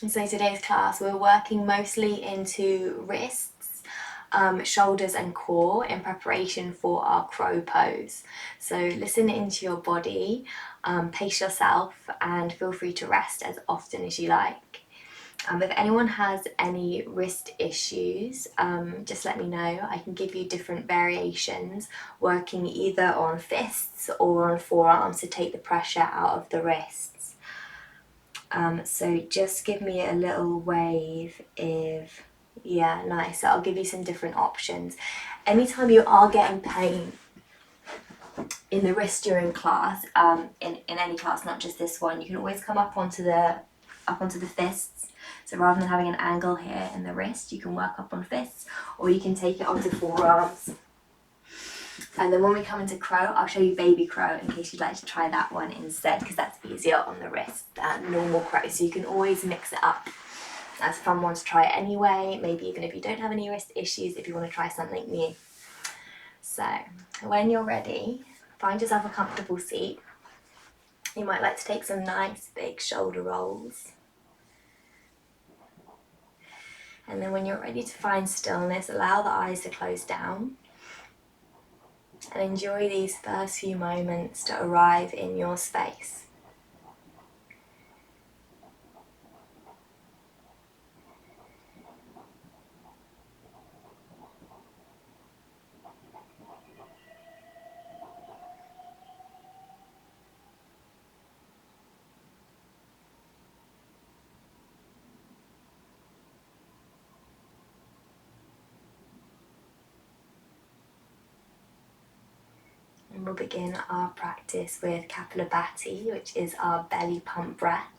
And so today's class, we're working mostly into wrists, shoulders and core in preparation for our crow pose. So listen into your body, pace yourself, and feel free to rest as often as you like. If anyone has any wrist issues, just let me know. I can give you different variations, working either on fists or on forearms to take the pressure out of the wrists. So just give me a little wave if, yeah, nice. So I'll give you some different options. Anytime you are getting pain in the wrist during class, in any class, not just this one, you can always come up onto the fists. So rather than having an angle here in the wrist, you can work up on fists, or you can take it onto forearms. And then when we come into crow, I'll show you baby crow in case you'd like to try that one instead, because that's easier on the wrist than normal crow. So you can always mix it up. That's a fun one to try anyway, maybe even if you don't have any wrist issues, if you want to try something new. So when you're ready, find yourself a comfortable seat. You might like to take some nice big shoulder rolls. And then when you're ready to find stillness, allow the eyes to close down. And enjoy these first few moments to arrive in your space. And we'll begin our practice with Kapalabhati, which is our belly pump breath.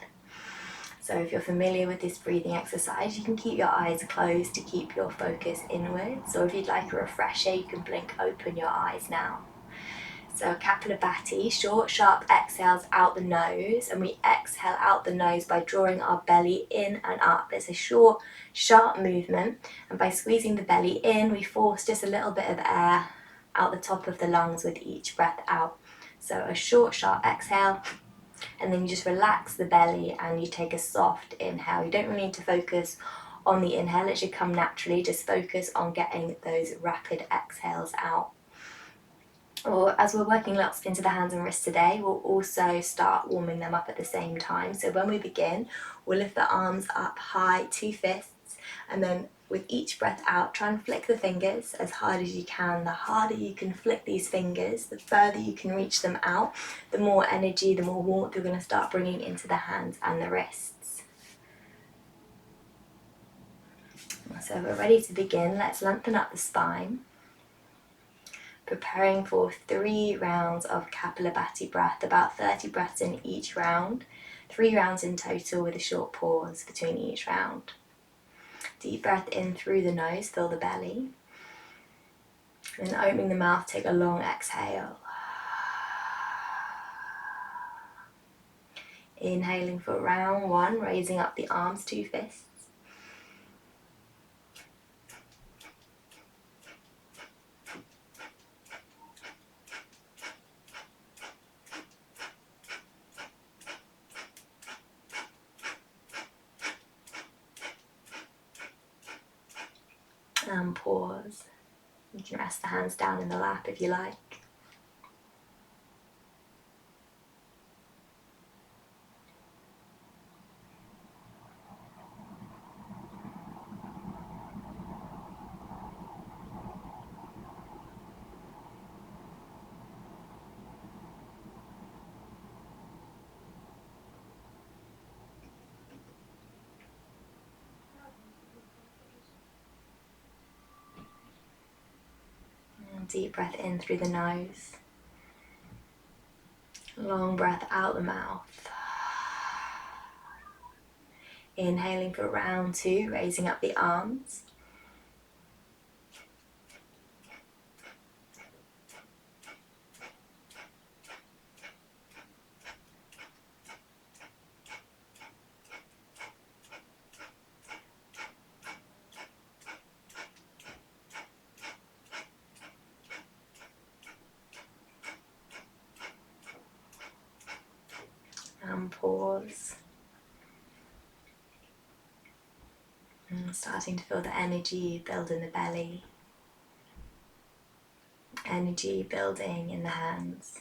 So if you're familiar with this breathing exercise, you can keep your eyes closed to keep your focus inwards, or if you'd like a refresher, you can blink open your eyes now. So Kapalabhati, short, sharp exhales out the nose, and we exhale out the nose by drawing our belly in and up. It's a short, sharp movement, and by squeezing the belly in, we force just a little bit of air out the top of the lungs with each breath out. So a short, sharp exhale, and then you just relax the belly and you take a soft inhale. You don't really need to focus on the inhale, it should come naturally. Just focus on getting those rapid exhales out. Or as we're working lots into the hands and wrists today, we'll also start warming them up at the same time. So when we begin, we'll lift the arms up high, 2 fists, and then with each breath out, try and flick the fingers as hard as you can. The harder you can flick these fingers, the further you can reach them out, the more energy, the more warmth you're going to start bringing into the hands and the wrists. So we're ready to begin. Let's lengthen up the spine. Preparing for 3 rounds of Kapalabhati breath, about 30 breaths in each round, 3 rounds in total with a short pause between each round. Deep breath in through the nose, fill the belly. And opening the mouth, take a long exhale. Inhaling for round 1, raising up the arms, 2 fists. And pause. You can rest the hands down in the lap if you like. And deep breath in through the nose. Long breath out the mouth. Inhaling for round 2, raising up the arms. And pause. And starting to feel the energy build in the belly, energy building in the hands.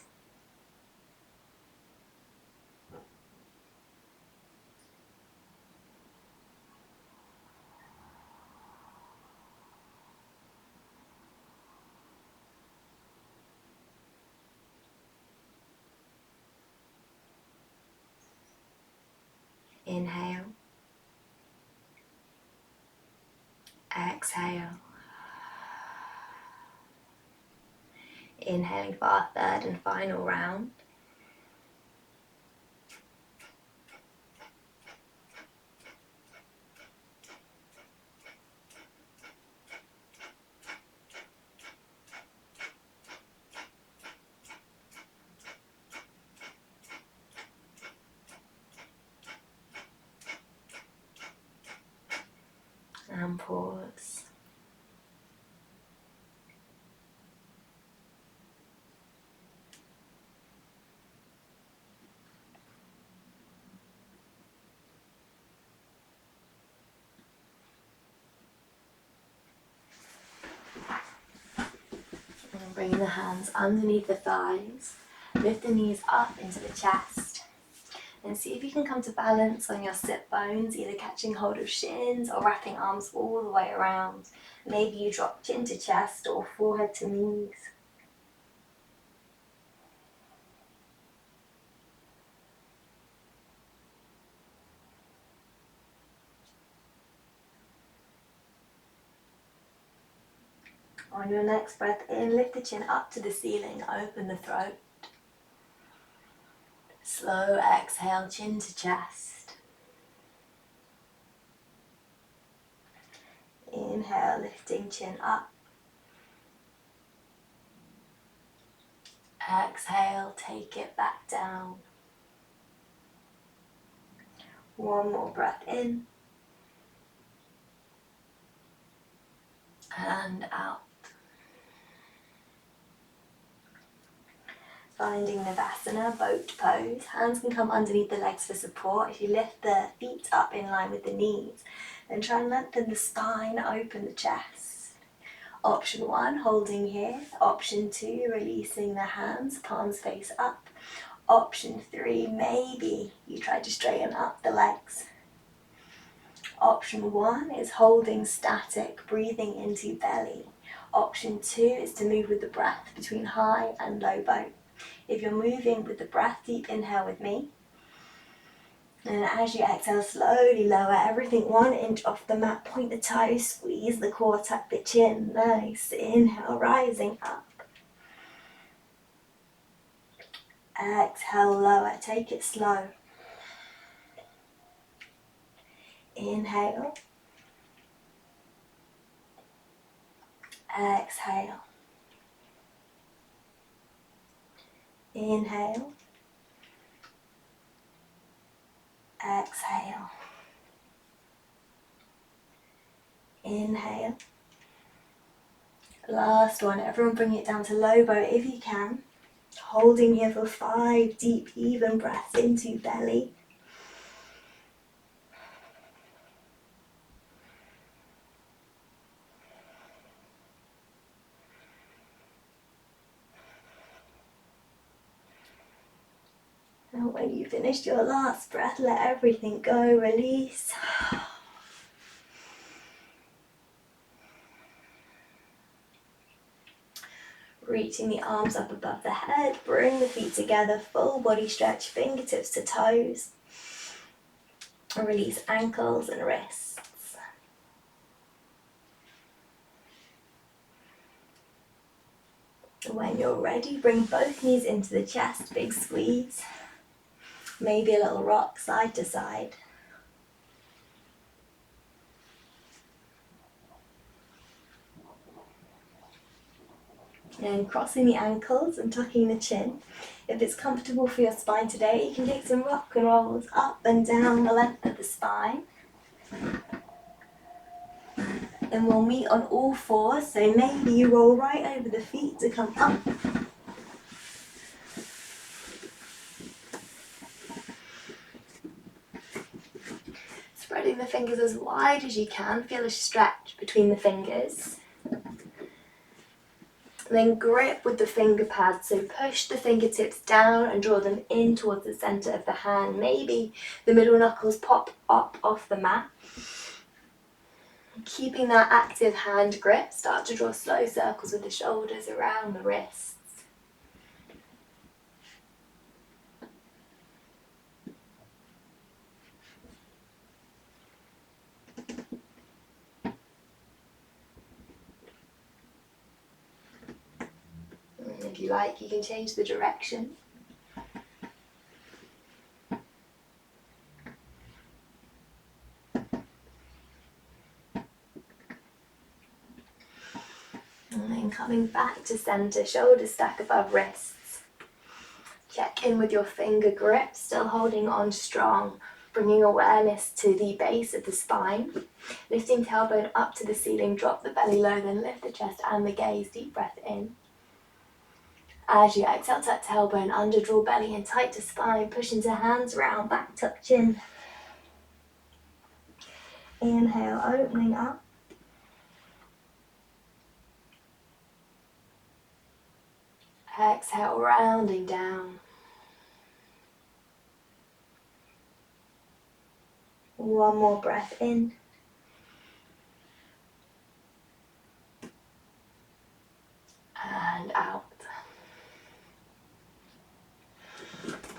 Inhale, exhale. Inhaling for our third and final round. And pause. And bring the hands underneath the thighs. Lift the knees up into the chest. And see if you can come to balance on your sit bones, either catching hold of shins or wrapping arms all the way around. Maybe you drop chin to chest or forehead to knees. On your next breath in, lift the chin up to the ceiling, open the throat. Slow exhale, chin to chest. Inhale, lifting chin up. Exhale, take it back down. One more breath in. And out. Finding Navasana, boat pose. Hands can come underneath the legs for support. If you lift the feet up in line with the knees, then try and lengthen the spine, open the chest. Option 1, holding here. Option 2, releasing the hands, palms face up. Option 3, maybe you try to straighten up the legs. Option 1 is holding static, breathing into belly. Option 2 is to move with the breath between high and low boat. If you're moving with the breath, deep inhale with me. And as you exhale, slowly lower everything 1 inch off the mat. Point the toes, squeeze the core, tuck the chin. Nice. Inhale, rising up. Exhale, lower. Take it slow. Inhale. Exhale. Inhale. Exhale. Inhale. Last one. Everyone bring it down to low boat if you can. Holding here for 5 deep, even breaths into belly. And when you finished your last breath, let everything go, release. Reaching the arms up above the head, bring the feet together, full body stretch, fingertips to toes. And release ankles and wrists. When you're ready, bring both knees into the chest, big squeeze. Maybe a little rock side to side. And crossing the ankles and tucking the chin. If it's comfortable for your spine today, you can take some rock and rolls up and down the length of the spine. Then we'll meet on all fours, so maybe you roll right over the feet to come up. Spreading the fingers as wide as you can. Feel a stretch between the fingers. And then grip with the finger pads. So push the fingertips down and draw them in towards the center of the hand. Maybe the middle knuckles pop up off the mat. Keeping that active hand grip, start to draw slow circles with the shoulders around the wrists. And if you like, you can change the direction. And then coming back to center, shoulders stack above wrists. Check in with your finger grip, still holding on strong, bringing awareness to the base of the spine. Lifting tailbone up to the ceiling, drop the belly low, then lift the chest and the gaze. Deep breath in. As you exhale, tuck tailbone under, draw belly in tight to spine, push into hands round, back tuck chin. Inhale, opening up. Exhale, rounding down. One more breath in. And out.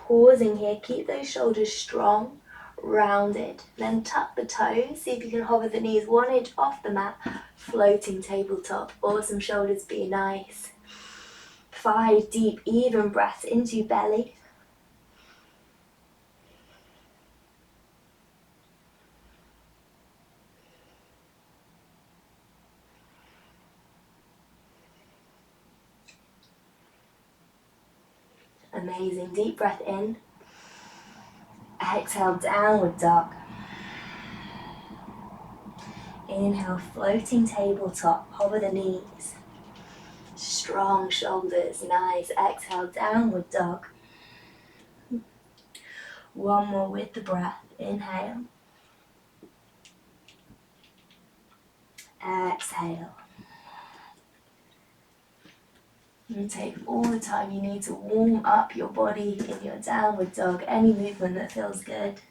Pausing here, keep those shoulders strong, rounded. Then tuck the toes, see if you can hover the knees 1 inch off the mat, floating tabletop. Awesome, shoulders be nice. 5 deep, even breaths into your belly. Amazing, deep breath in. Exhale, downward dog. Inhale, floating tabletop, hover the knees. Strong shoulders, nice. Exhale, downward dog. One more with the breath. Inhale. Exhale. And take all the time you need to warm up your body in your downward dog. Any movement that feels good.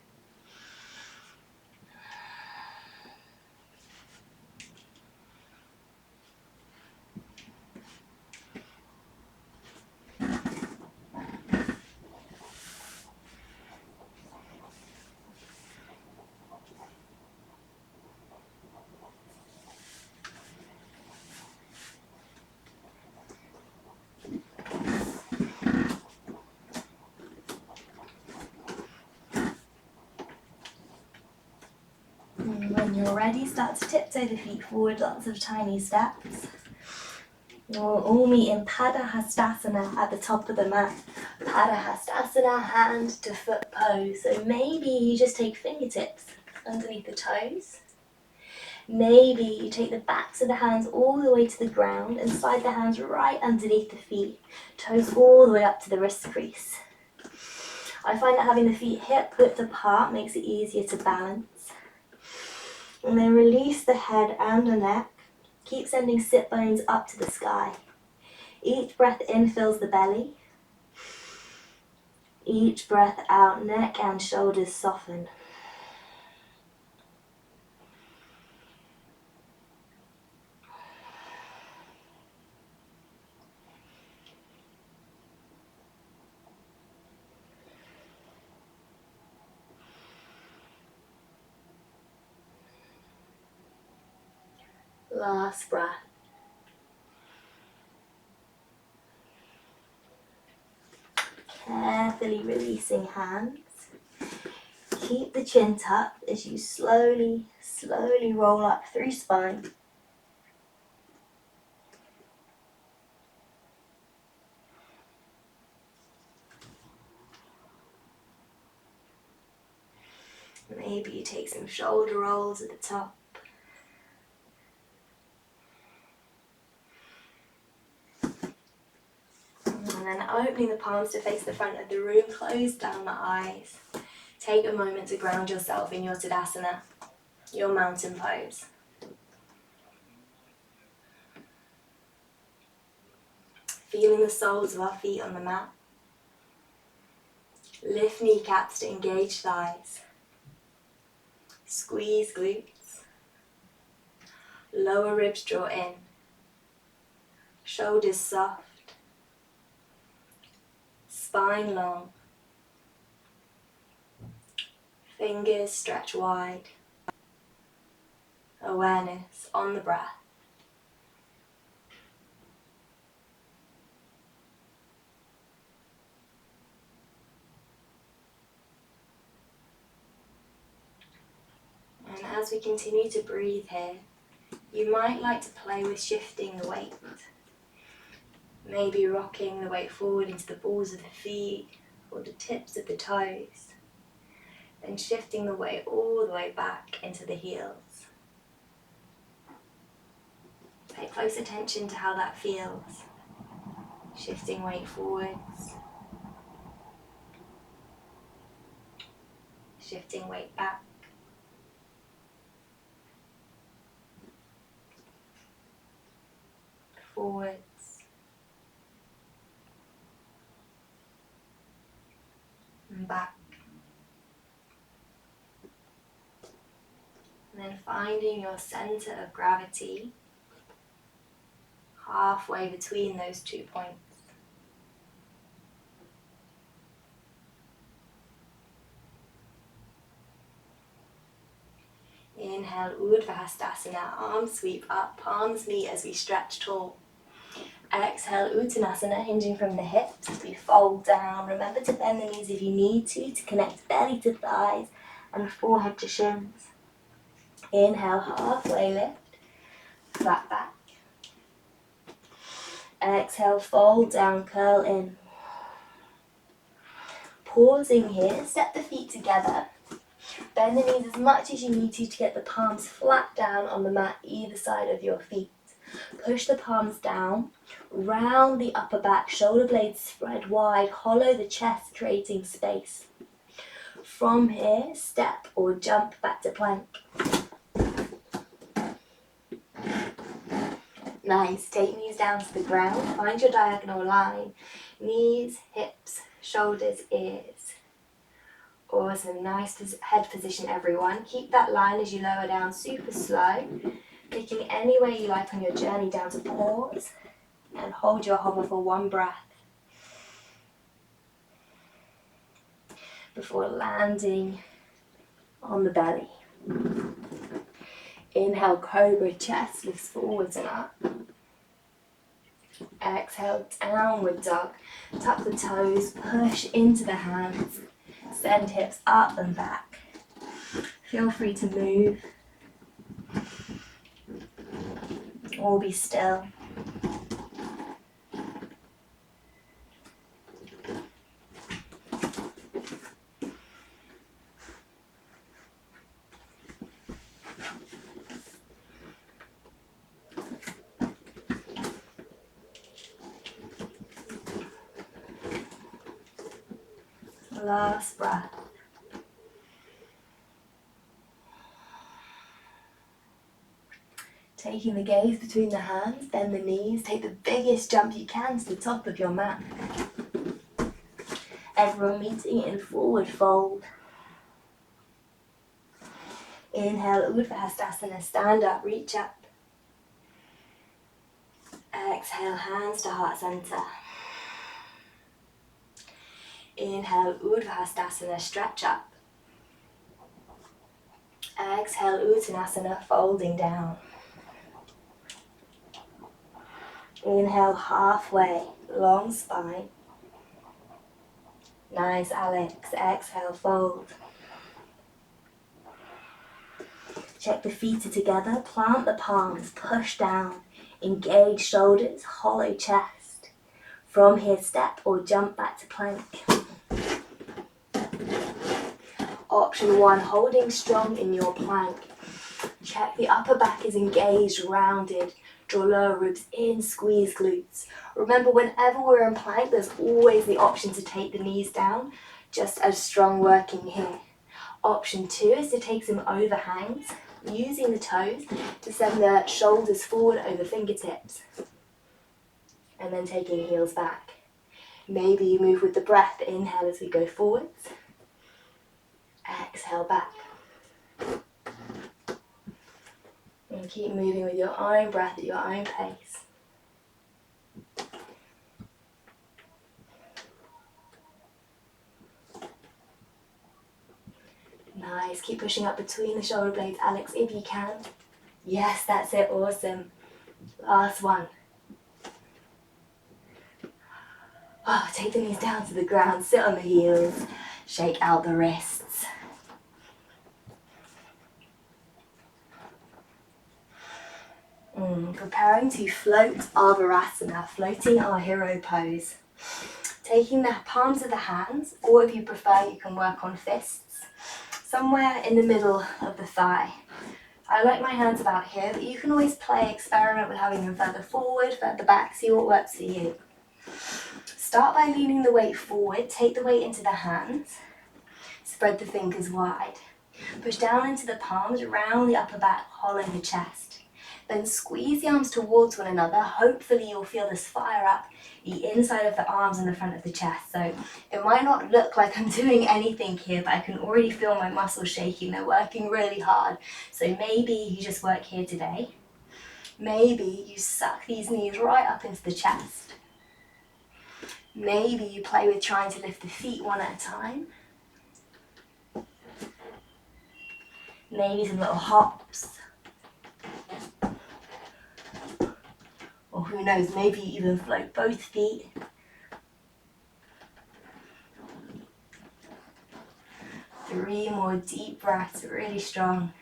And when you're ready, start to tiptoe the feet forward, lots of tiny steps. We'll all meet in Padahastasana at the top of the mat. Padahastasana, hand to foot pose. So maybe you just take fingertips underneath the toes. Maybe you take the backs of the hands all the way to the ground and slide the hands right underneath the feet. Toes all the way up to the wrist crease. I find that having the feet hip width apart makes it easier to balance. And then release the head and the neck. Keep sending sit bones up to the sky. Each breath in fills the belly. Each breath out, neck and shoulders soften. Last breath. Carefully releasing hands. Keep the chin tucked as you slowly roll up through spine. Maybe you take some shoulder rolls at the top. And then opening the palms to face the front of the room, close down the eyes. Take a moment to ground yourself in your Tadasana, your mountain pose. Feeling the soles of our feet on the mat. Lift kneecaps to engage thighs. Squeeze glutes. Lower ribs draw in. Shoulders soft. Spine long. Fingers stretch wide. Awareness on the breath. And as we continue to breathe here, you might like to play with shifting the weight. Maybe rocking the weight forward into the balls of the feet or the tips of the toes. Then shifting the weight all the way back into the heels. Pay close attention to how that feels. Shifting weight forwards. Shifting weight back. Forwards. And back. And then finding your center of gravity halfway between those 2 points. Inhale, Urdhva Hastasana, arms sweep up, palms meet as we stretch tall. Exhale, Uttanasana, hinging from the hips as we fold down. Remember to bend the knees if you need to connect belly to thighs and forehead to shins. Inhale, halfway lift, flat back. Exhale, fold down, curl in. Pausing here, step the feet together. Bend the knees as much as you need to get the palms flat down on the mat either side of your feet. Push the palms down, round the upper back, shoulder blades spread wide, hollow the chest, creating space. From here, step or jump back to plank. Nice, take knees down to the ground, find your diagonal line, knees, hips, shoulders, ears. Awesome, nice head position everyone. Keep that line as you lower down super slow, picking any way you like on your journey down to pause and hold your hover for one breath before landing on the belly. Inhale, cobra, chest lifts forwards and up. Exhale, downward dog. Tuck the toes, push into the hands. Send hips up and back. Feel free to move or be still. Last breath. Taking the gaze between the hands, bend the knees, take the biggest jump you can to the top of your mat. Everyone meeting in forward fold. Inhale, Urdhva Hastasana, stand up, reach up. Exhale, hands to heart center. Inhale, Urdhva Hastasana, stretch up. Exhale, Uttanasana, folding down. Inhale, halfway, long spine. Nice, Alex. Exhale, fold. Check the feet are together, plant the palms, push down, engage shoulders, hollow chest. From here, step or jump back to plank. Option 1, holding strong in your plank. Check the upper back is engaged, rounded. Draw lower ribs in, squeeze glutes. Remember, whenever we're in plank, there's always the option to take the knees down, just as strong working here. Option 2 is to take some overhangs, using the toes to send the shoulders forward over fingertips, and then taking heels back. Maybe you move with the breath. Inhale as we go forwards, exhale back. And keep moving with your own breath at your own pace. Nice, keep pushing up between the shoulder blades, Alex, if you can. Yes, that's it, awesome. Last one. Oh, take the knees down to the ground, sit on the heels, shake out the wrists. Preparing to float Arvarasana, floating our hero pose. Taking the palms of the hands, or if you prefer, you can work on fists, somewhere in the middle of the thigh. I like my hands about here, but you can always experiment with having them further forward, further back, see what works for you. Start by leaning the weight forward, take the weight into the hands, spread the fingers wide. Push down into the palms, round the upper back, hollowing the chest. Then squeeze the arms towards one another. Hopefully you'll feel this fire up the inside of the arms and the front of the chest. So it might not look like I'm doing anything here, but I can already feel my muscles shaking. They're working really hard. So maybe you just work here today. Maybe you suck these knees right up into the chest. Maybe you play with trying to lift the feet one at a time. Maybe some little hops. Or who knows, maybe you even float both feet. Three more deep breaths, really strong.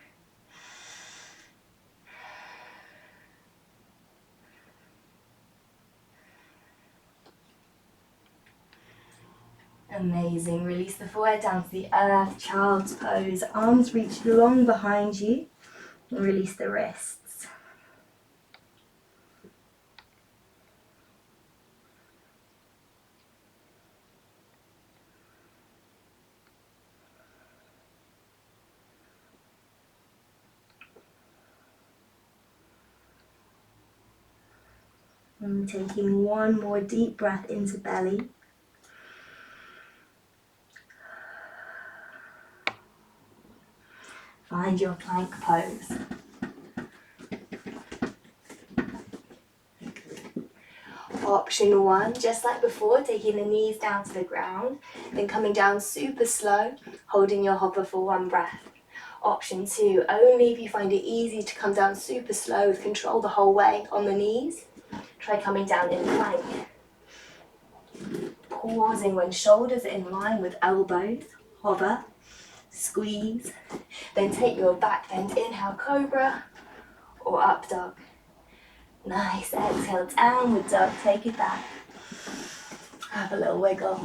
Amazing. Release the forehead down to the earth, child's pose. Arms reach long behind you. And release the wrists. And taking one more deep breath into belly. Find your plank pose. Option 1, just like before, taking the knees down to the ground, then coming down super slow, holding your hover for one breath. Option 2, only if you find it easy to come down super slow with control the whole way on the knees. Try coming down in plank. Pausing when shoulders are in line with elbows, hover, squeeze, then take your back bend, inhale cobra or up dog. Nice, exhale downward dog, take it back. Have a little wiggle.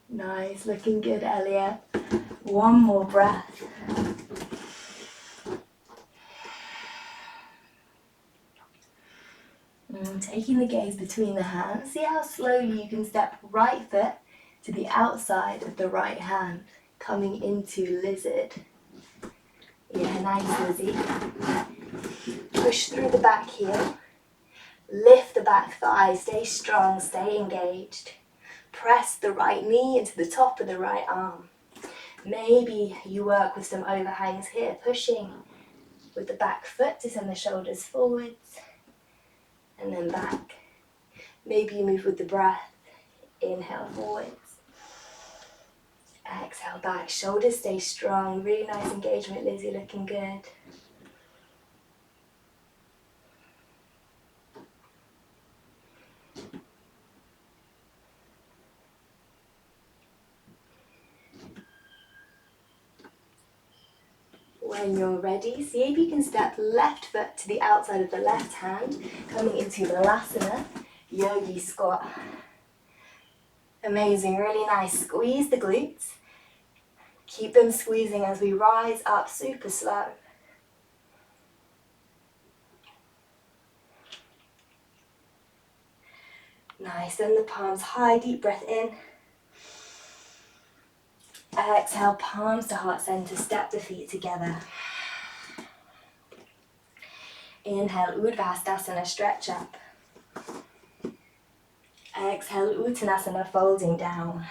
Nice, looking good, Elliot. One more breath. Taking the gaze between the hands, see how slowly you can step right foot to the outside of the right hand, coming into lizard. Yeah, nice, Lizzie. Push through the back heel, lift the back thigh, stay strong, stay engaged. Press the right knee into the top of the right arm. Maybe you work with some overhangs here, pushing with the back foot to send the shoulders forwards and then back. Maybe you move with the breath. Inhale forwards. Exhale back. Shoulders stay strong. Really nice engagement, Lizzie, looking good. When you're ready, see if you can step left foot to the outside of the left hand, coming into Vinyasa, yogi squat. Amazing, really nice. Squeeze the glutes. Keep them squeezing as we rise up super slow. Nice, send the palms high, deep breath in. Exhale, palms to heart center, step the feet together. Inhale, Urdhva stretch up. Exhale, Uttanasana, folding down.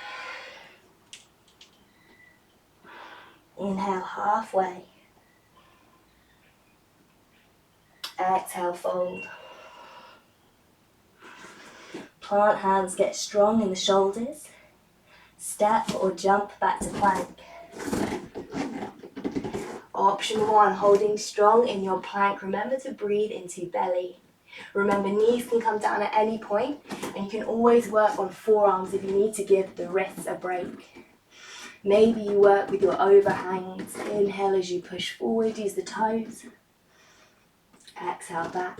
Inhale, halfway. Exhale, fold. Plant hands, get strong in the shoulders. Step or jump back to plank. Option 1, holding strong in your plank. Remember to breathe into belly. Remember, knees can come down at any point, and you can always work on forearms if you need to give the wrists a break. Maybe you work with your overhangs. Inhale as you push forward, use the toes. Exhale back.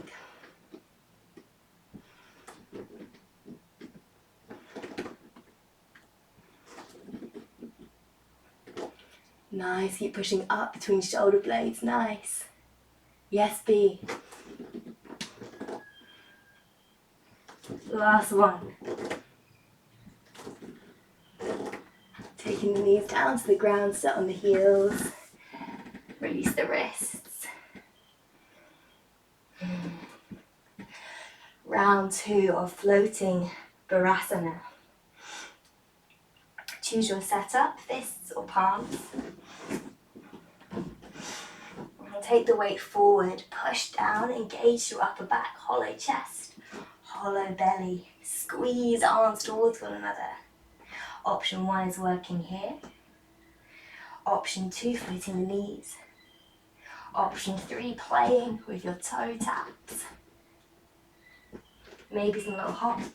Nice, keep pushing up between shoulder blades, nice. Yes, B. Last one. Taking the knees down to the ground, sit on the heels. Release the wrists. Round 2 of floating Virasana. Choose your setup, fists or palms. And take the weight forward, push down, engage your upper back, hollow chest, hollow belly. Squeeze arms towards one another. Option 1 is working here. Option 2, floating the knees. Option 3, playing with your toe taps. Maybe some little hops.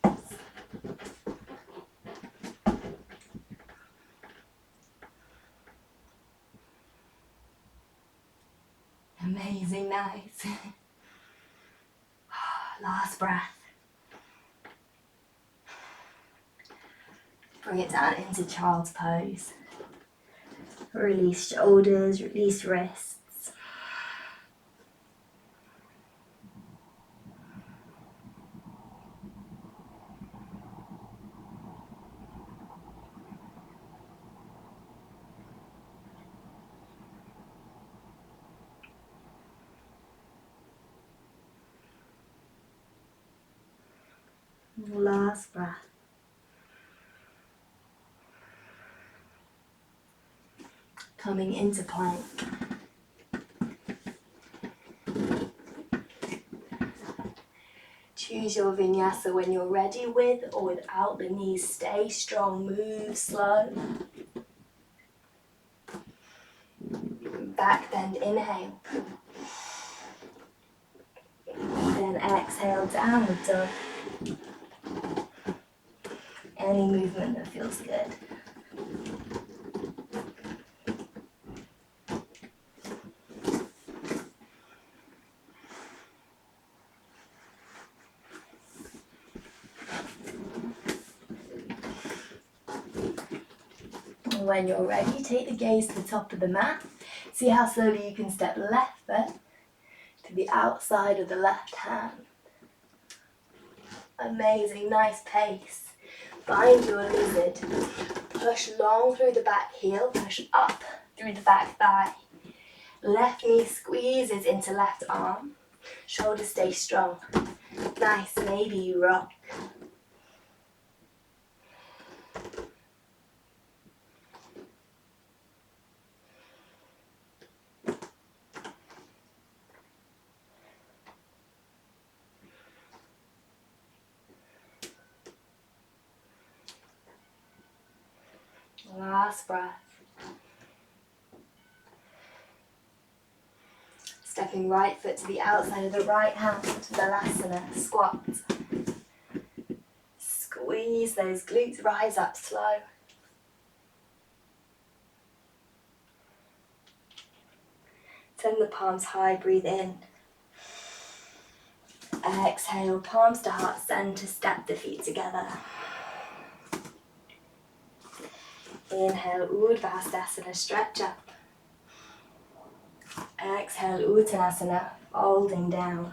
Amazing, nice. Last breath. Bring it down into child's pose. Release shoulders, release wrists. Last breath. Coming into plank. Choose your vinyasa when you're ready, with or without the knees. Stay strong, move slow. Back bend, inhale. Then exhale, downward dog. Any movement that feels good. When you're ready, take the gaze to the top of the mat. See how slowly you can step left foot to the outside of the left hand. Amazing, nice pace. Find your lizard. Push long through the back heel, push up through the back thigh. Left knee squeezes into left arm. Shoulders stay strong. Nice, maybe you rock. Last breath. Stepping right foot to the outside of the right hand, Balasana, squat. Squeeze those glutes, rise up slow. Send the palms high, breathe in. Exhale, palms to heart center, step the feet together. Inhale, Urdhva stretch up. Exhale, Uttanasana, folding down.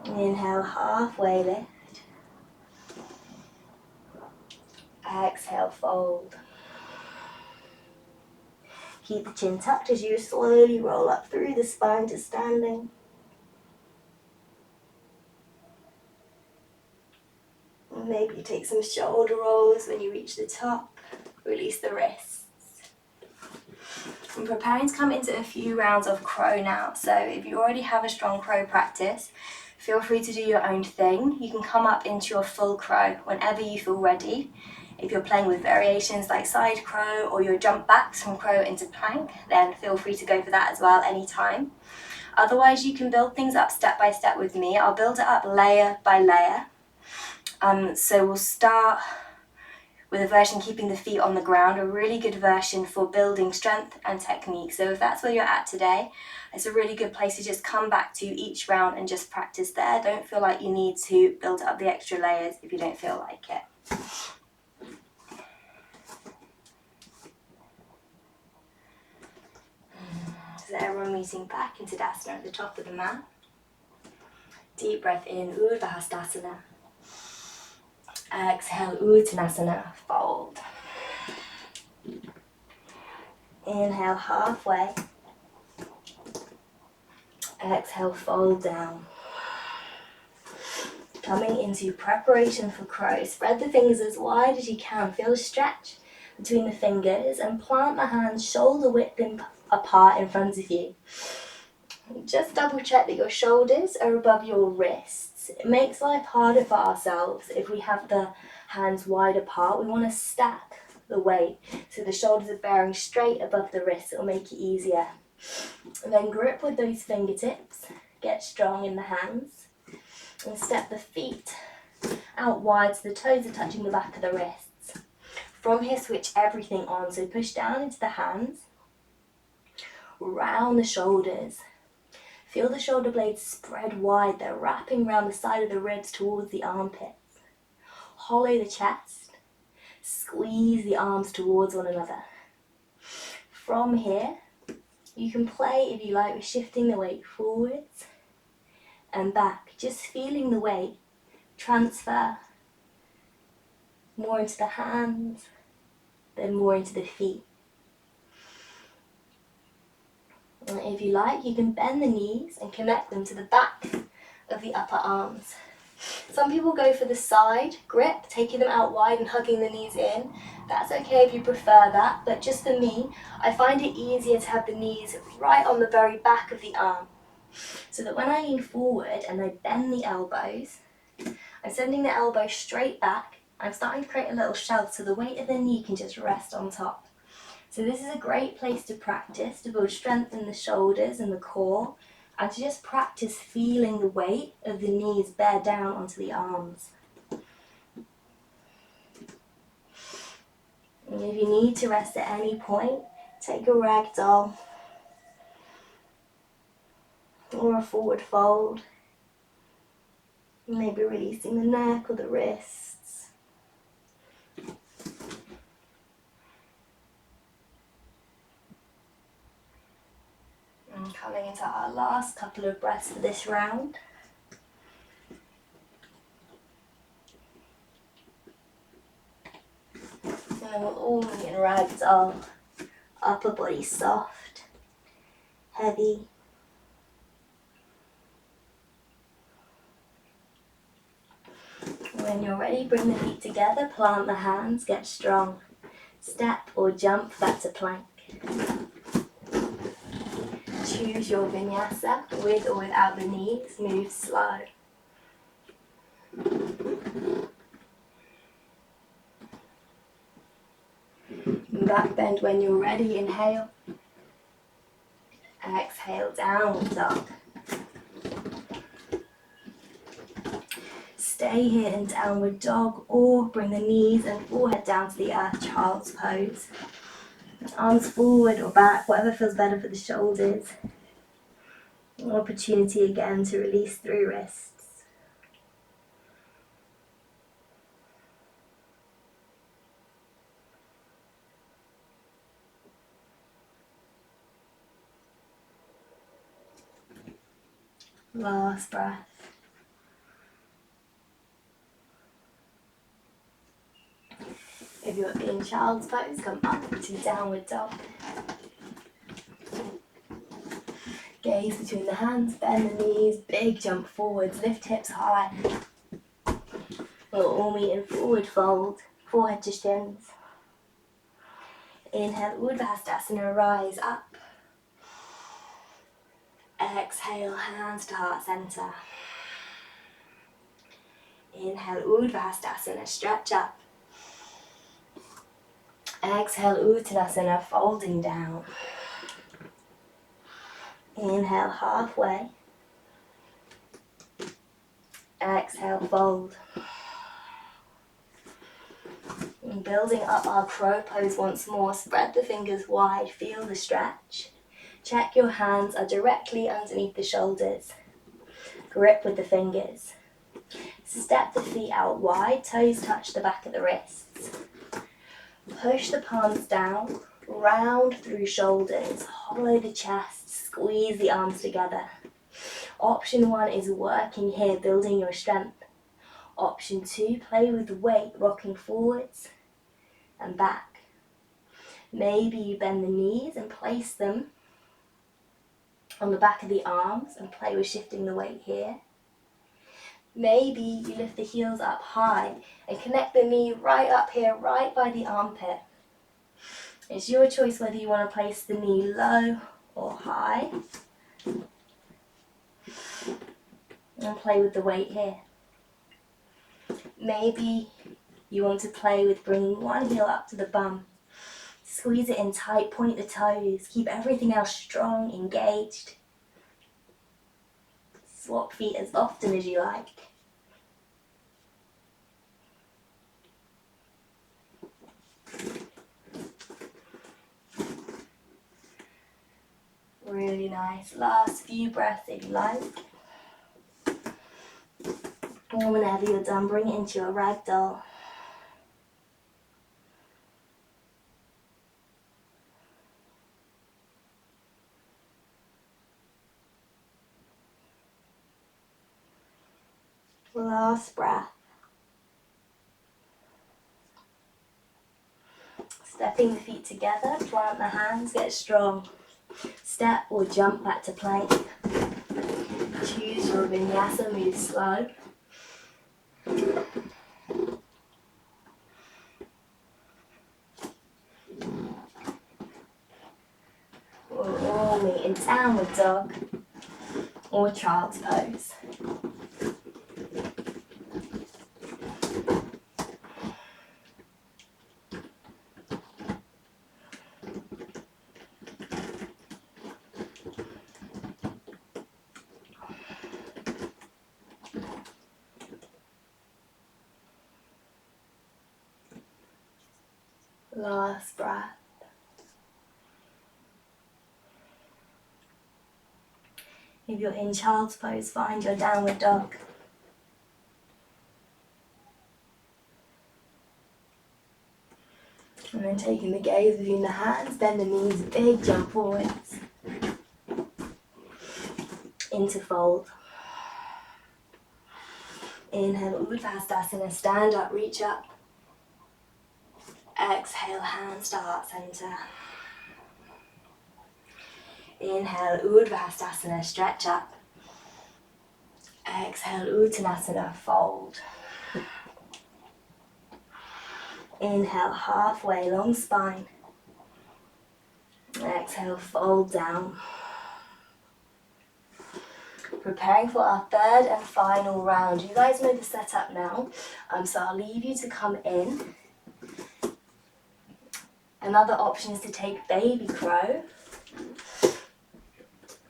Inhale, halfway lift. Exhale, fold. Keep the chin tucked as you slowly roll up through the spine to standing. Maybe take some shoulder rolls when you reach the top. Release the wrists. I'm preparing to come into a few rounds of crow now. So if you already have a strong crow practice, feel free to do your own thing. You can come up into your full crow whenever you feel ready. If you're playing with variations like side crow or your jump backs from crow into plank, then feel free to go for that as well anytime. Otherwise, you can build things up step by step with me. I'll build it up layer by layer. So we'll start with a version keeping the feet on the ground, a really good version for building strength and technique. So if that's where you're at today, it's a really good place to just come back to each round and just practice there. Don't feel like you need to build up the extra layers if you don't feel like it. So everyone meeting back into Tadasana at the top of the mat. Deep breath in, Urdhva Hastasana. Exhale, Uttanasana, fold. Inhale, halfway. Exhale, fold down. Coming into preparation for crow. Spread the fingers as wide as you can. Feel a stretch between the fingers and plant the hands shoulder width apart in front of you. Just double check that your shoulders are above your wrists. It makes life harder for ourselves if we have the hands wide apart. We want to stack the weight so the shoulders are bearing straight above the wrists. It'll make it easier. And then grip with those fingertips. Get strong in the hands. And step the feet out wide so the toes are touching the back of the wrists. From here, switch everything on. So push down into the hands. Round the shoulders. Feel the shoulder blades spread wide. They're wrapping around the side of the ribs towards the armpits. Hollow the chest. Squeeze the arms towards one another. From here, you can play, if you like, with shifting the weight forwards and back. Just feeling the weight transfer more into the hands, then more into the feet. And if you like, you can bend the knees and connect them to the back of the upper arms. Some people go for the side grip, taking them out wide and hugging the knees in. That's okay if you prefer that, but just for me, I find it easier to have the knees right on the very back of the arm. So that when I lean forward and I bend the elbows, I'm sending the elbow straight back. I'm starting to create a little shelf so the weight of the knee can just rest on top. So this is a great place to practice, to build strength in the shoulders and the core, and to just practice feeling the weight of the knees bear down onto the arms. And if you need to rest at any point, take a ragdoll or a forward fold. Maybe releasing the neck or the wrists. And coming into our last couple of breaths for this round. And then we'll all be in ragdoll. Upper body soft, heavy. When you're ready, bring the feet together, plant the hands, get strong. Step or jump back to plank. Choose your vinyasa, with or without the knees, move slow. Back bend when you're ready, inhale. Exhale, downward dog. Stay here in downward dog or bring the knees and forehead down to the earth, child's pose. Arms forward or back, whatever feels better for the shoulders. An opportunity again to release through wrists. Last breath. If you're in child's pose, come up to downward dog. Gaze between the hands, bend the knees, big jump forwards, lift hips high. We'll all meet in forward fold, forehead to shins. Inhale, Urdhva, rise up. Exhale, hands to heart center. Inhale, Urdhva, stretch up. Exhale, Uttanasana, folding down. Inhale, halfway. Exhale, fold. And building up our crow pose once more, spread the fingers wide, feel the stretch. Check your hands are directly underneath the shoulders. Grip with the fingers. Step the feet out wide, toes touch the back of the wrists. Push the palms down, round through shoulders, hollow the chest, squeeze the arms together. Option 1 is working here, building your strength. Option 2, play with the weight, rocking forwards and back. Maybe you bend the knees and place them on the back of the arms and play with shifting the weight here. Maybe you lift the heels up high and connect the knee right up here, right by the armpit. It's your choice whether you want to place the knee low or high. And play with the weight here. Maybe you want to play with bringing one heel up to the bum. Squeeze it in tight, point the toes, keep everything else strong, engaged. Swap feet as often as you like. Really nice. Last few breaths if you like. And whenever you're done, bring it into your ragdoll. Last breath. Stepping the feet together, plant the hands, get strong. Step or jump back to plank. Choose your vinyasa, move slow. We'll all meet in downward dog or child's pose. Last breath. If you're in child's pose, find your downward dog. And then taking the gaze between the hands, bend the knees, big jump forwards. Into fold. Inhale, Urdhva, stand up, reach up. Exhale, hands to heart center. Inhale, Urdhva, stretch up. Exhale, Uttanasana, fold. Inhale, halfway, long spine. Exhale, fold down. Preparing for our third and final round. You guys know the setup now, so I'll leave you to come in. Another option is to take baby crow,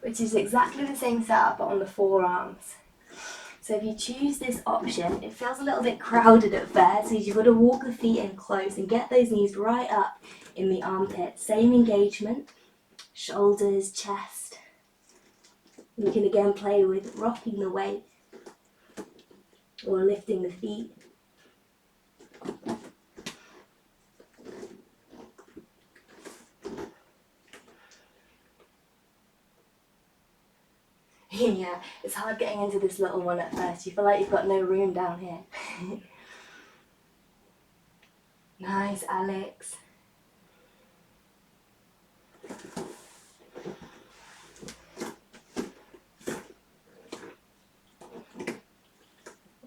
which is exactly the same setup but on the forearms. So if you choose this option, it feels a little bit crowded at first, so you've got to walk the feet in close and get those knees right up in the armpit. Same engagement, shoulders, chest. You can again play with rocking the weight or lifting the feet. Yeah, it's hard getting into this little one at first. You feel like you've got no room down here. Nice, Alex.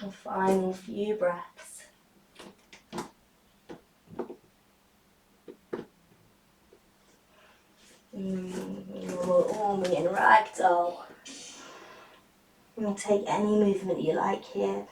A final few breaths. We'll all meet in ragdoll. And take any movement you like here.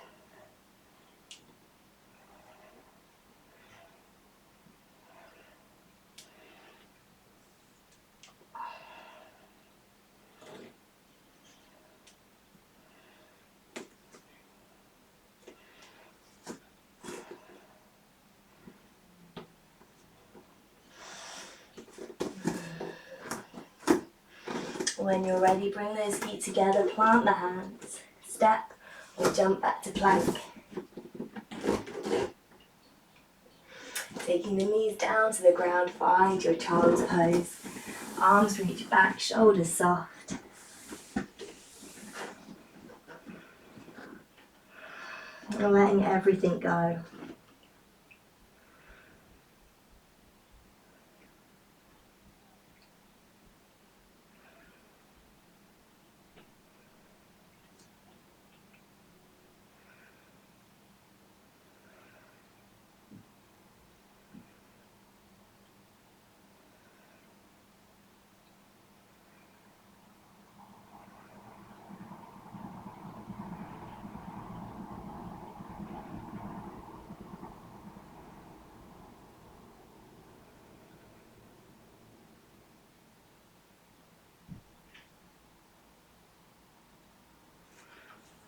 When you're ready, bring those feet together, plant the hands, step or jump back to plank. Taking the knees down to the ground, find your child's pose. Arms reach back, shoulders soft. And letting everything go.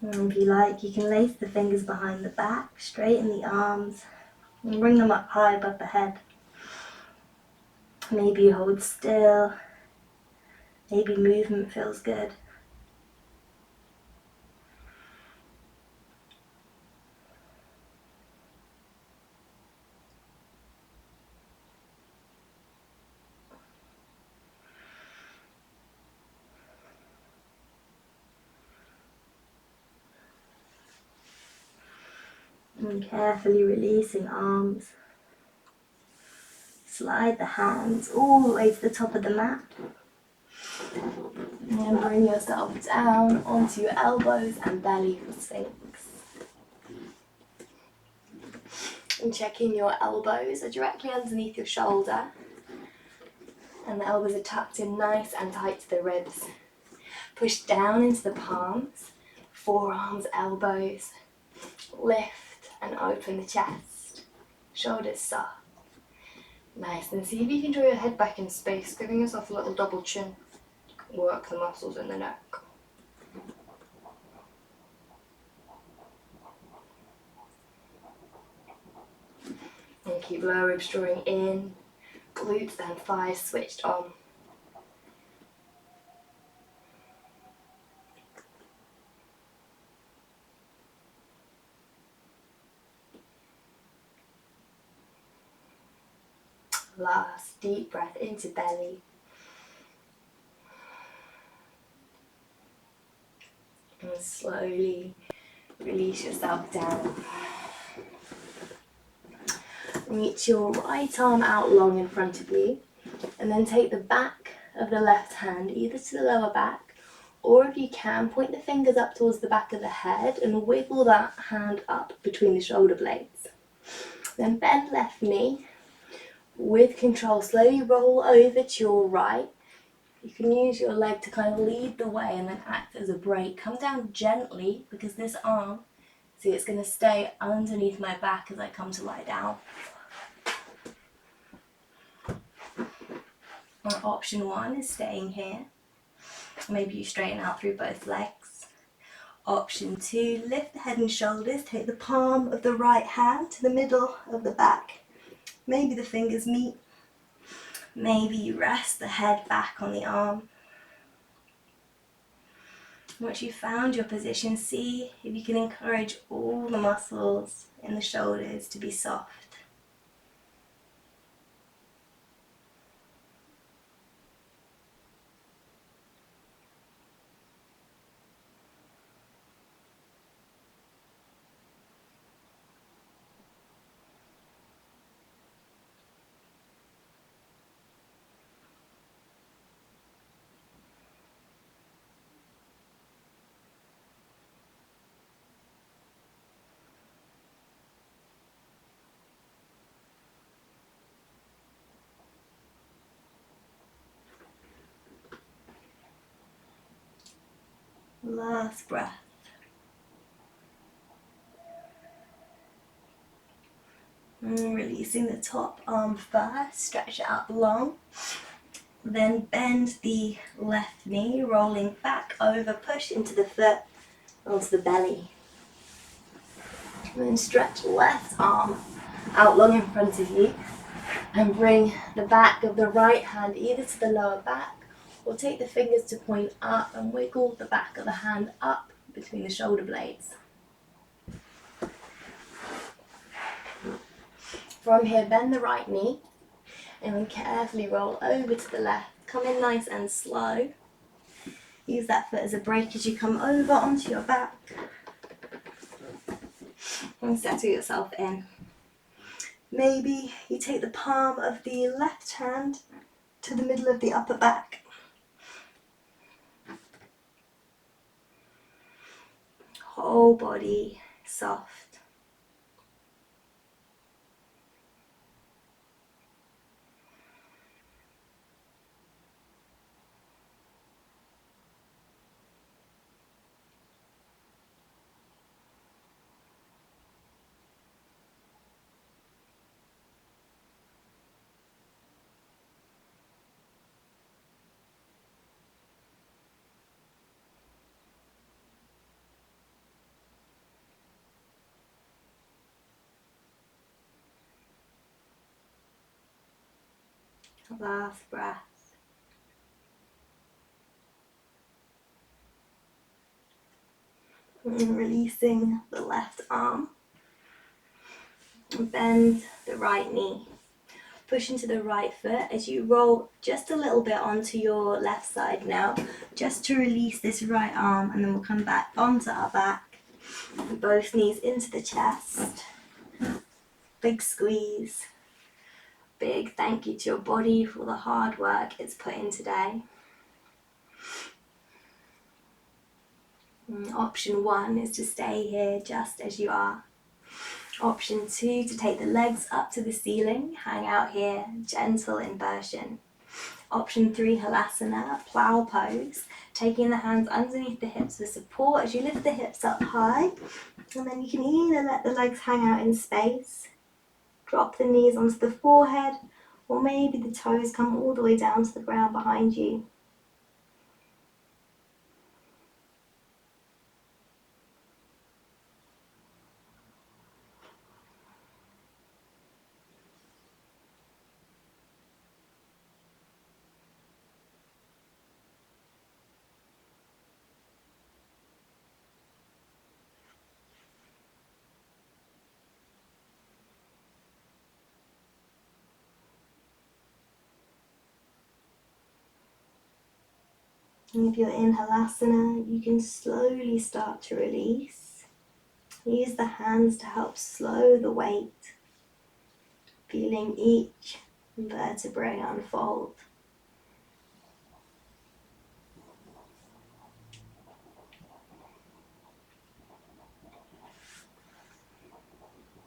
And if you like, you can lace the fingers behind the back, straighten the arms, and bring them up high above the head. Maybe you hold still, maybe movement feels good. And carefully releasing arms. Slide the hands all the way to the top of the mat. And then bring yourself down onto your elbows and belly for Sphinx. And check in your elbows are directly underneath your shoulder. And the elbows are tucked in nice and tight to the ribs. Push down into the palms, forearms, elbows. Lift and open the chest. Shoulders soft. Nice, and see if you can draw your head back in space, giving yourself a little double chin. Work the muscles in the neck. And keep lower ribs drawing in, glutes and thighs switched on. Last deep breath into belly. And slowly release yourself down. Reach your right arm out long in front of you, and then take the back of the left hand either to the lower back, or if you can, point the fingers up towards the back of the head and wiggle that hand up between the shoulder blades. Then bend left knee. With control, slowly roll over to your right. You can use your leg to kind of lead the way and then act as a brake. Come down gently because this arm, see, it's going to stay underneath my back as I come to lie down. And option one is staying here. Maybe you straighten out through both legs. Option two, lift the head and shoulders. Take the palm of the right hand to the middle of the back. Maybe the fingers meet. Maybe you rest the head back on the arm. Once you've found your position, see if you can encourage all the muscles in the shoulders to be soft. Last breath. And releasing the top arm first, stretch it out long. Then bend the left knee, rolling back over, push into the foot, onto the belly. And then stretch left arm out long in front of you and bring the back of the right hand either to the lower back or take the fingers to point up and wiggle the back of the hand up between the shoulder blades. From here, bend the right knee and then carefully roll over to the left. Come in nice and slow. Use that foot as a brake as you come over onto your back. And settle yourself in. Maybe you take the palm of the left hand to the middle of the upper back. Whole body soft. Last breath. And releasing the left arm. And bend the right knee. Push into the right foot as you roll just a little bit onto your left side now, just to release this right arm, and then we'll come back onto our back. Both knees into the chest. Big squeeze. Big thank you to your body for all the hard work it's put in today. Option 1 is to stay here just as you are. Option 2, to take the legs up to the ceiling, hang out here, gentle inversion. Option 3, halasana, plow pose, taking the hands underneath the hips for support as you lift the hips up high, and then you can either let the legs hang out in space, drop the knees onto the forehead, or maybe the toes come all the way down to the ground behind you. And if you're in halasana, you can slowly start to release. Use the hands to help slow the weight, feeling each vertebrae unfold.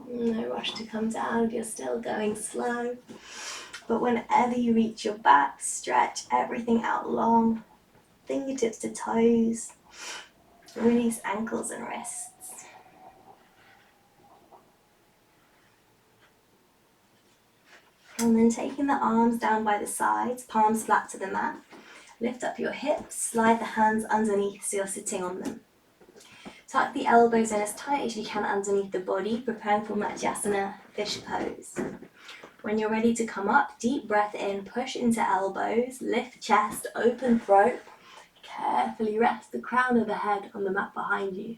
No rush to come down if you're still going slow. But whenever you reach your back, stretch everything out long. Fingertips to toes. Release ankles and wrists. And then taking the arms down by the sides, palms flat to the mat. Lift up your hips, slide the hands underneath so you're sitting on them. Tuck the elbows in as tight as you can underneath the body, preparing for Matsyasana, fish pose. When you're ready to come up, deep breath in, push into elbows, lift chest, open throat. Carefully rest the crown of the head on the mat behind you.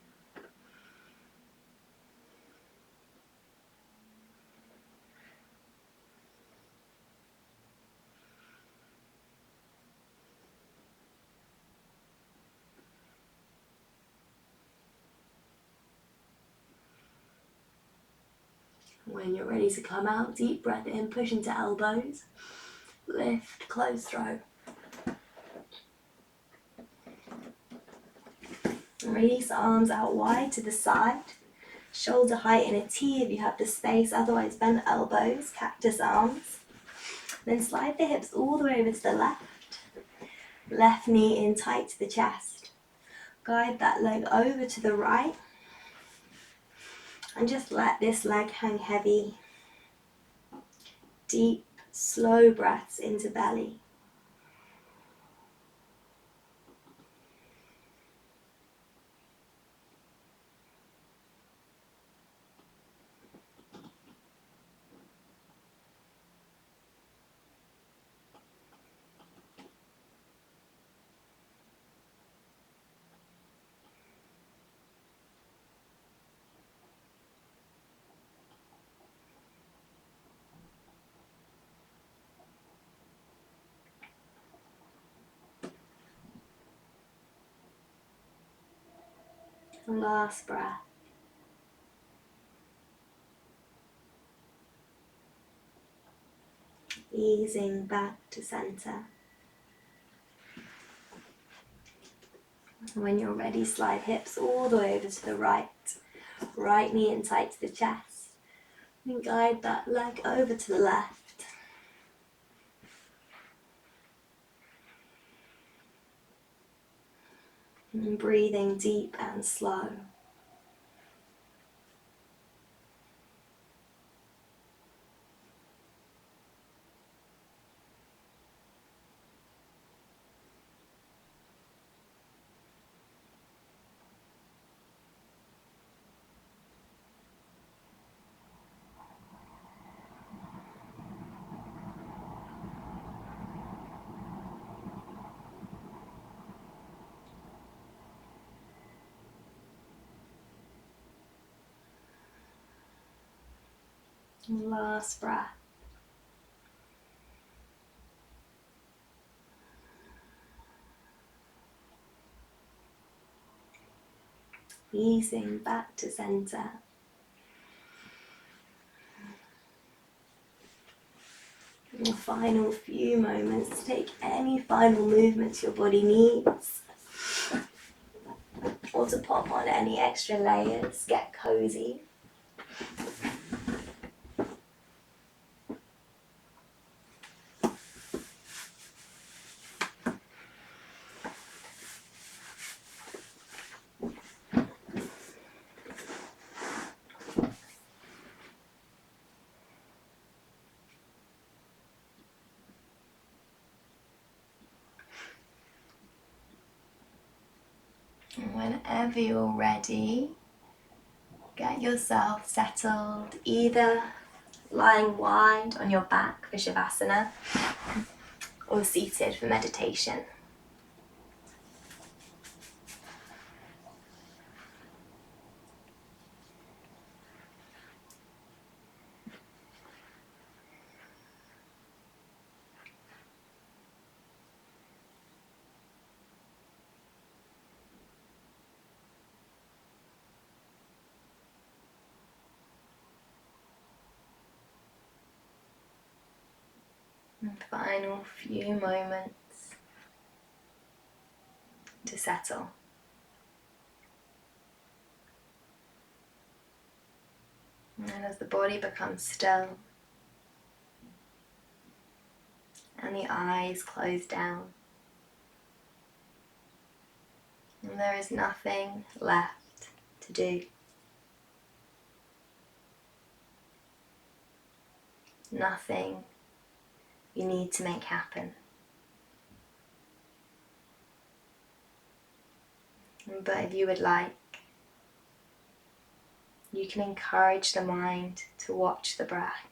When you're ready to come out, deep breath in, push into elbows, lift, close throat. Release arms out wide to the side, shoulder height in a T if you have the space, otherwise bend elbows, cactus arms. Then slide the hips all the way over to the left. Left knee in tight to the chest. Guide that leg over to the right and just let this leg hang heavy. Deep, slow breaths into belly. Last breath. Easing back to center. When you're ready, slide hips all the way over to the right. Right knee in tight to the chest. And guide that leg over to the left. And breathing deep and slow. And last breath. Easing back to center. And the final few moments, take any final movements your body needs. Or to pop on any extra layers, get cozy. And whenever you're ready, get yourself settled, either lying wide on your back for Shavasana or seated for meditation. And final few moments to settle. And as the body becomes still and the eyes close down, and there is nothing left to do. Nothing you need to make happen. But if you would like, you can encourage the mind to watch the breath.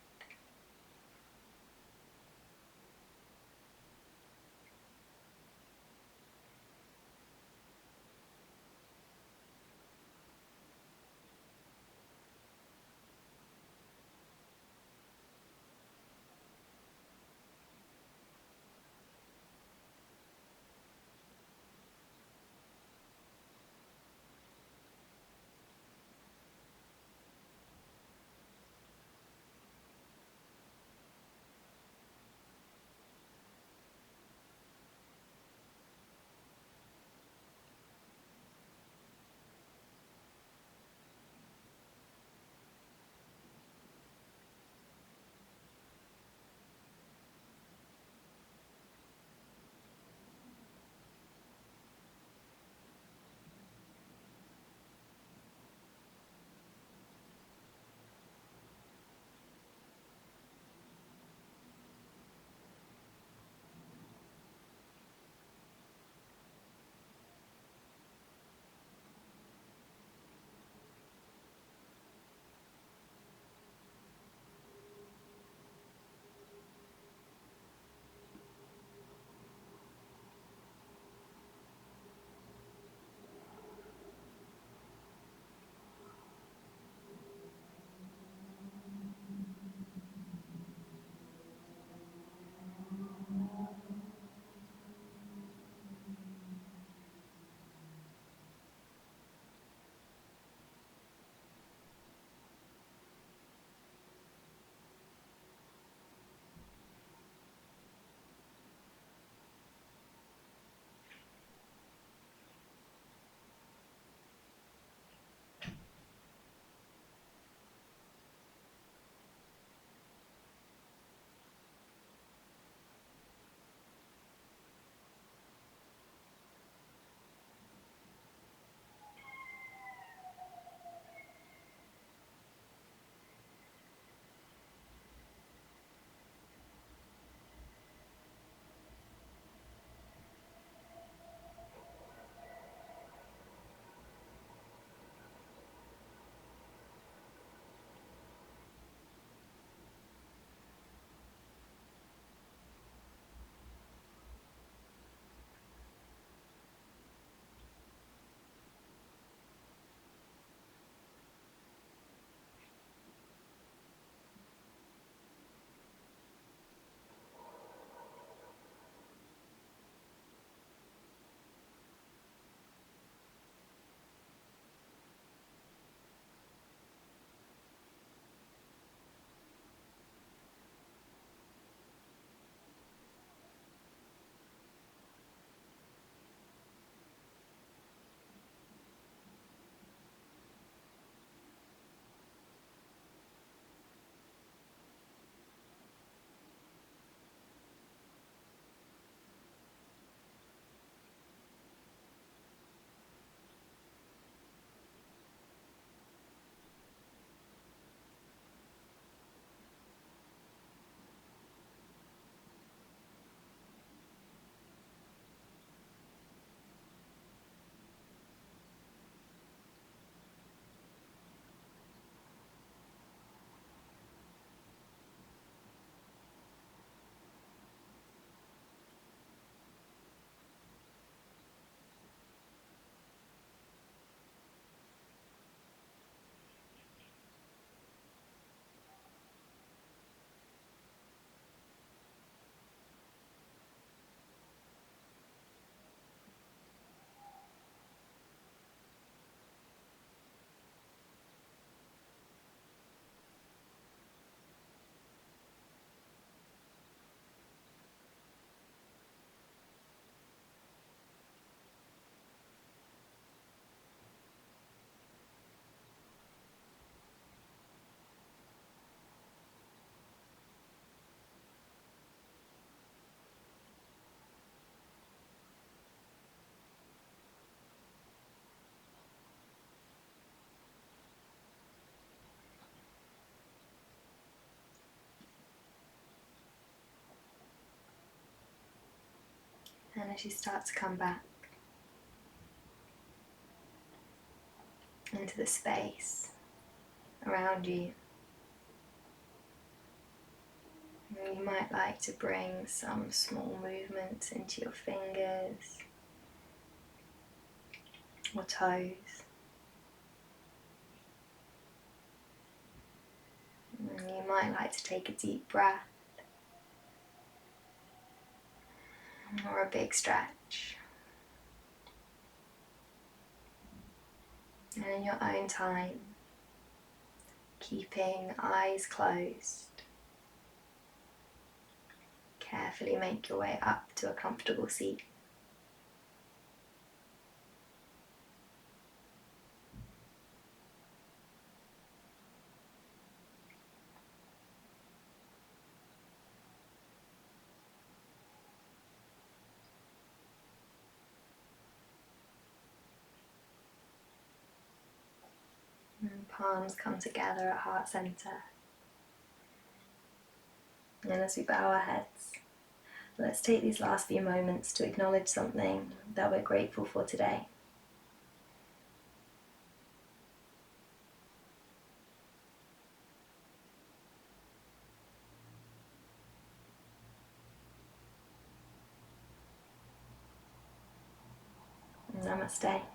as you start to come back into the space around you, you might like to bring some small movements into your fingers or toes. And you might like to take a deep breath or a big stretch. And in your own time, keeping eyes closed, carefully make your way up to a comfortable seat. And palms come together at heart center. And as we bow our heads, let's take these last few moments to acknowledge something that we're grateful for today. Namaste.